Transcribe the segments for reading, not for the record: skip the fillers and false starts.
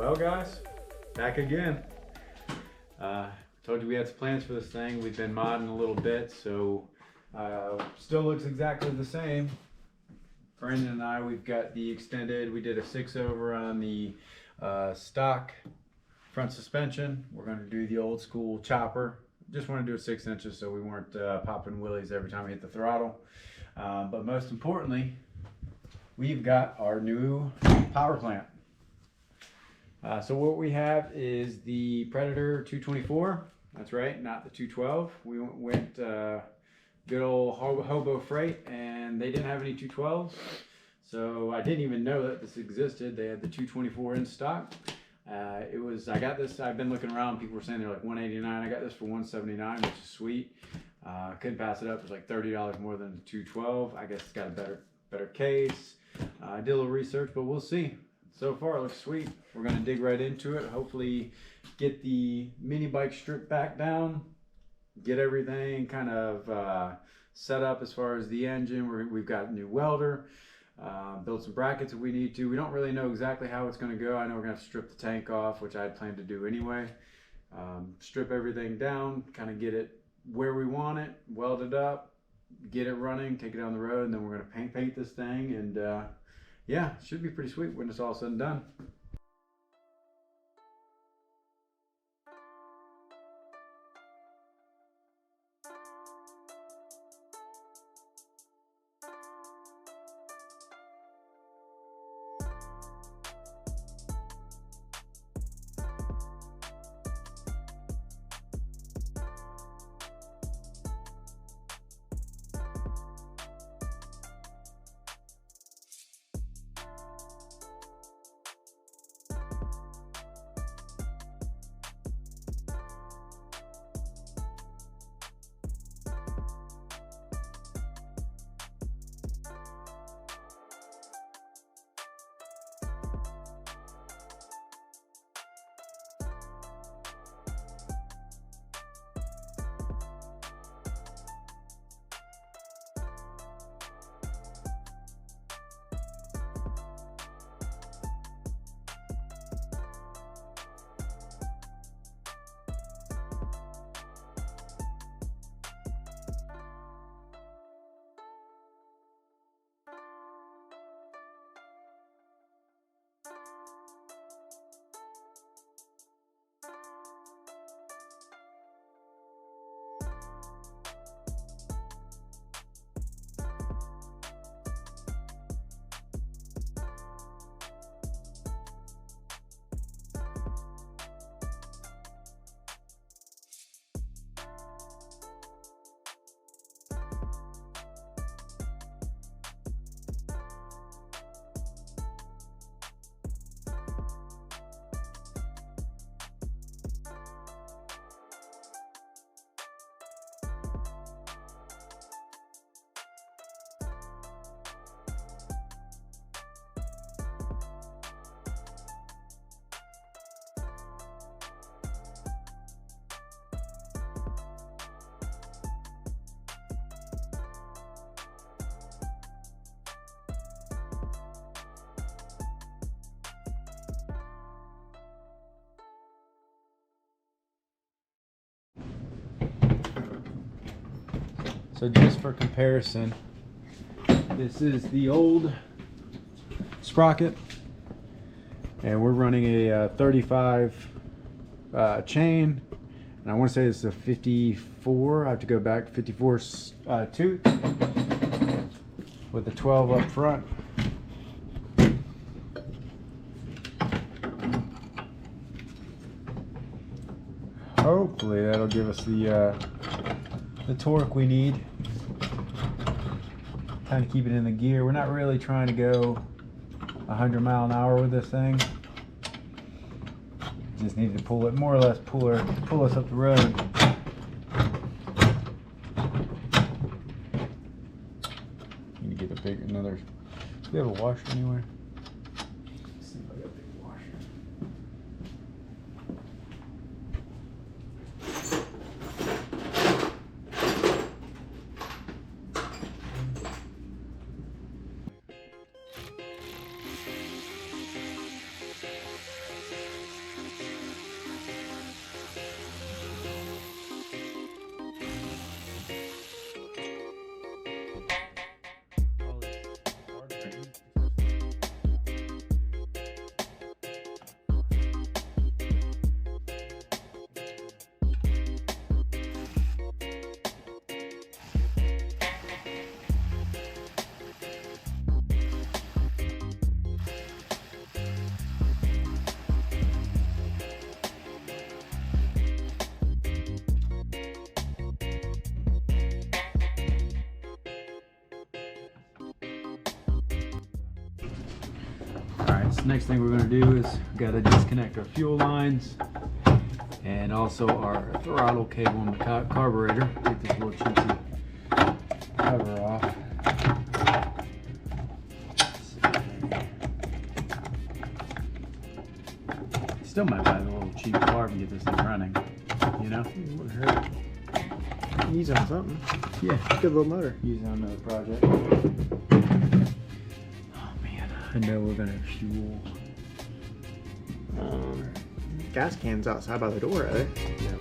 Well guys, back again. Told you we had some plans for this thing. We've been modding a little bit, so still looks exactly the same. Brandon and I, we've got the extended, we did a 6-over on the stock front suspension. We're going to do the old school chopper. Just want to do it 6 inches so we weren't popping wheelies every time we hit the throttle. But most importantly, we've got our new power plant. So what we have is the Predator 224. That's right, not the 212. We went good old hobo freight, and they didn't have any 212s. So I didn't even know that this existed. They had the 224 in stock. I got this, I've been looking around, people were saying they're like $189. I got this for $179, which is sweet. Couldn't pass it up. It was like $30 more than the 212. I guess it's got a better case. I did a little research, but we'll see. So far it looks sweet. We're going to dig right into it. Hopefully get the mini bike stripped back down, get everything kind of set up as far as the engine. We've got a new welder, build some brackets if we need to. We don't really know exactly how it's going to go. I know we're going to have to strip the tank off, which I had planned to do anyway. Strip everything down, kind of get it where we want it, weld it up, get it running, take it down the road, and then we're going to paint this thing, and yeah, should be pretty sweet when it's all said and done. So just for comparison, this is the old sprocket, and we're running a 35 chain, and I want to say it's a 54. I have to go back, 54 tooth with the 12 up front. Hopefully that'll give us the torque we need. Kind of keep it in the gear. We're not really trying to go 100 mile an hour with this thing. Just needed to pull it, more or less pull us up the road. Need to get another. Do we have a washer anywhere? Let's see if I got a big washer. Alright, so next thing we're going to do is we got to disconnect our fuel lines and also our throttle cable and the carburetor. Take this little chintzy cover off. Still might buy the little cheap carb and get this thing running, you know? It wouldn't hurt. Use on something. Yeah. Good little motor. Use on another project. Oh man, I know we're gonna fuel. Gas cans outside by the door, are they? Yep.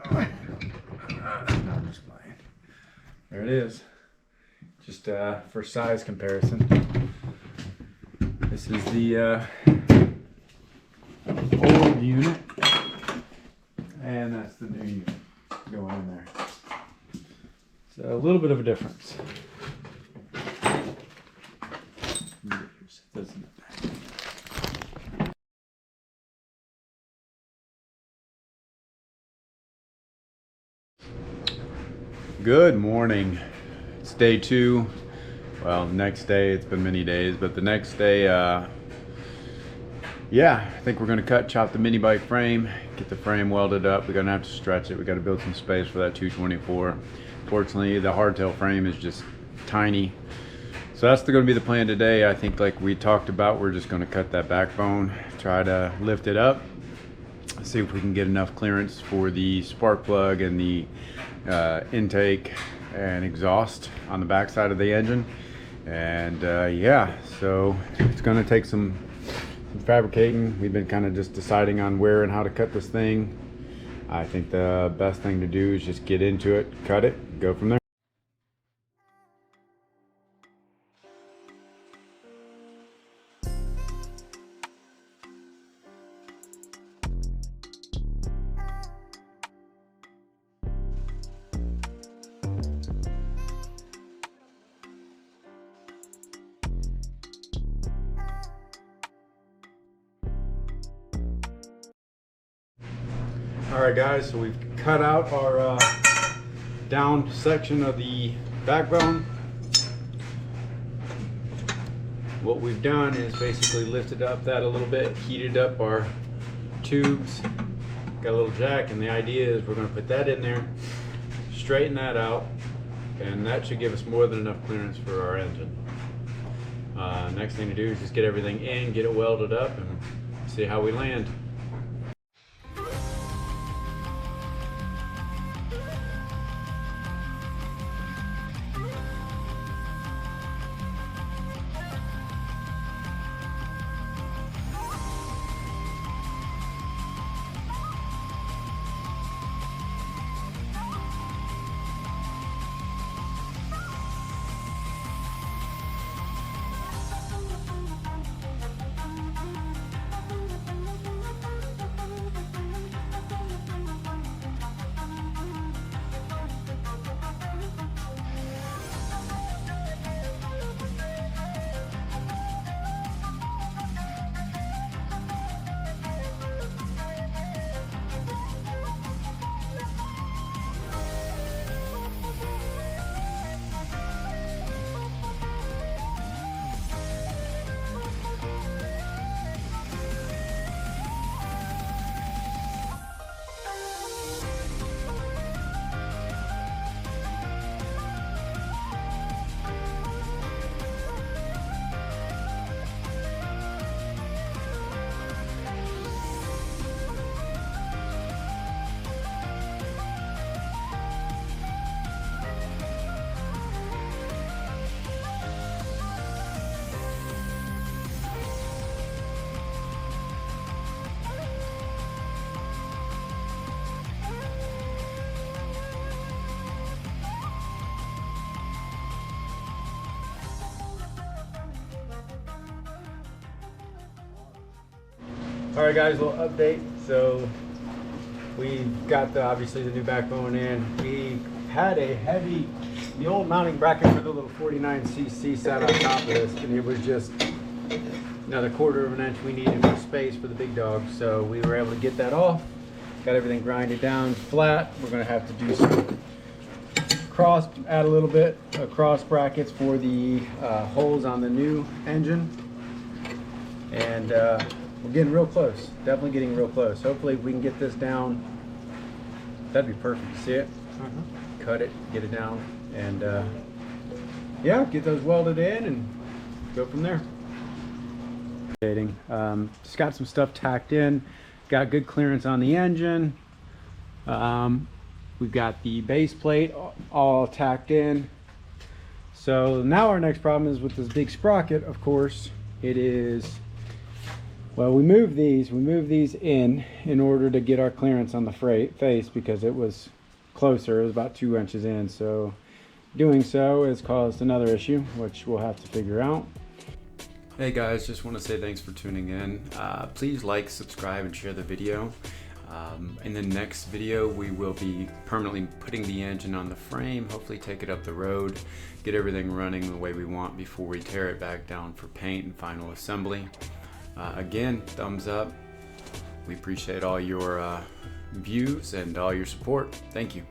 I'm just playing. There it is. Just for size comparison. This is the old unit, and that's the new unit going in there. So a little bit of a difference. Good morning. It's day 2. Well, next day, it's been many days, but the next day, yeah, I think we're gonna chop the mini bike frame, get the frame welded up. We're gonna have to stretch it. We gotta build some space for that 224. Fortunately, the hardtail frame is just tiny. So that's gonna be the plan today. I think like we talked about, we're just gonna cut that backbone, try to lift it up, see if we can get enough clearance for the spark plug and the intake and exhaust on the back side of the engine. And yeah, so it's going to take some fabricating. We've been kind of just deciding on where and how to cut this thing. I think the best thing to do is just get into it, cut it, go from there. Alright guys, so we've cut out our down section of the backbone. What we've done is basically lifted up that a little bit, heated up our tubes, got a little jack, and the idea is we're going to put that in there, straighten that out, and that should give us more than enough clearance for our engine. Next thing to do is just get everything in, get it welded up, and see how we land. All right, guys, a little update. So we got obviously the new backbone in. We had the old mounting bracket for the little 49cc sat on top of this, and it was just another 1/4 of an inch we needed for space for the big dog. So we were able to get that off, got everything grinded down flat. We're gonna have to do some add a little bit of cross brackets for the holes on the new engine. And we're getting real close, definitely getting real close. Hopefully we can get this down. That'd be perfect. You see it? Cut it, get it down, and yeah, get those welded in and go from there. Just got some stuff tacked in, got good clearance on the engine. We've got the base plate all tacked in. So now our next problem is with this big sprocket. Of course, it is, well, we moved these in order to get our clearance on the face, because it was closer. It was about 2 inches in. So doing so has caused another issue, which we'll have to figure out. Hey guys, just want to say thanks for tuning in. Please like, subscribe, and share the video. In the next video, we will be permanently putting the engine on the frame, hopefully take it up the road, get everything running the way we want before we tear it back down for paint and final assembly. Again, thumbs up. We appreciate all your views and all your support. Thank you.